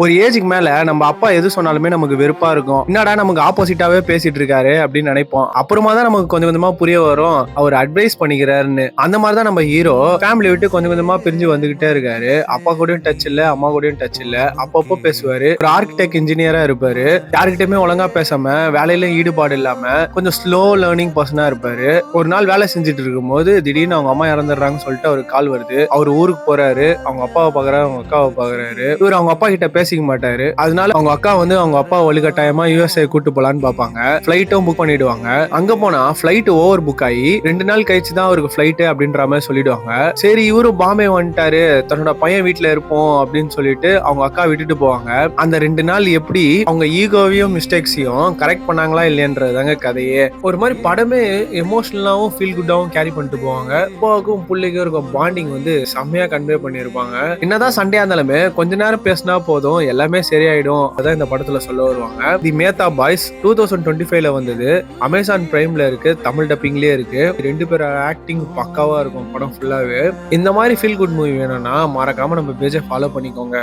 ஒரு ஏஜுக்கு மேல நம்ம அப்பா எது சொன்னாலுமே நமக்கு வெறுப்பா இருக்கும். என்னடா நமக்கு ஆப்போசிட்டாவே பேசிட்டு இருக்காரு அப்படின்னு நினைப்போம். அப்புறமா தான் நமக்கு கொஞ்சம் கொஞ்சமா புரிய வரும் அவர் அட்வைஸ் பண்ணிக்கிறாருன்னு. அந்த மாதிரி தான் நம்ம ஹீரோ ஃபேமிலி விட்டு கொஞ்சம் கொஞ்சமா பிரிஞ்சு வந்துகிட்டே இருக்காரு. அப்பா கூடயும் டச் இல்ல, அம்மா கூடயும் டச் இல்ல. அப்பப்போ பேசுவாரு. ஒரு ஆர்கிடெக்ட் இன்ஜினியரா இருப்பாரு. யாருக்கிட்டயுமே ஒழுங்கா பேசாம வேலையில ஈடுபாடு இல்லாம கொஞ்சம் ஸ்லோ லேர்னிங் பர்சனா இருப்பாரு. ஒரு நாள் வேலை செஞ்சுட்டு இருக்கும்போது திடீர்னு அவங்க அம்மா இறந்துடுறாங்கன்னு சொல்லிட்டு அவருக்கு கால் வருது. அவர் ஊருக்கு போறாரு. அவங்க அப்பாவை பாக்குறாரு, அவங்க அக்காவை பாக்குறாரு. இவர் அவங்க அப்பா கிட்ட பேசிக்க மாட்டாரு. அதனால அவங்க அக்கா வந்து அவங்க அப்பா வலுக்கட்டாயமா யுஎஸ்ஏ கூட்டு போலான்னு பாப்பாங்க. பிளைட்டும் புக் பண்ணிடுவாங்க. அங்க போனா பிளைட் ஓவர் புக் ஆகி 2 நாள் கழிச்சு தான் அவருக்கு பிளைட் அப்படின்ற மாதிரி சொல்லிடுவாங்க. சரி இவரும் பாம்பே வந்துட்டாரு, தன்னோட பையன் வீட்டுல இருப்போம் அப்படின்னு சொல்லிட்டு அவங்க அக்கா விட்டுட்டு போவாங்க. அந்த 2 நாள் எப்படி அவங்க ஈகோவையும் மிஸ்டேக்ஸையும் கரெக்ட் பண்ணாங்களா இல்லையன்றதாங்க கதையே. ஒரு மாதிரி படமே எமோஷனலாவும் ஃபீல் குட்டாவும் கேரி பண்ணிட்டு போவாங்க. அப்பாவுக்கும் பிள்ளைக்கும் இருக்க பாண்டிங் வந்து செம்மையா கன்வே பண்ணிருப்பாங்க. என்னதான் சண்டையா இருந்தாலுமே கொஞ்ச நேரம் பேசினா போதும், எல்லாமே சரியாயிடும். அதான் இந்த படத்துல சொல்ல வருவாங்க. தி மேத்தா பாய்ஸ் 2025ல வந்தது. அமேசான் பிரைம்ல இருக்கு, தமிழ் டப்பிங்லயே இருக்கு. 2 பேர் ஆக்டிங் பக்காவா இருக்கும் படம் ஃபுல்லாவே. இந்த மாதிரி ஃபீல் குட் மூவி வேணும்னா மறக்காம நம்ம பேஜை ஃபாலோ பண்ணிக்கோங்க.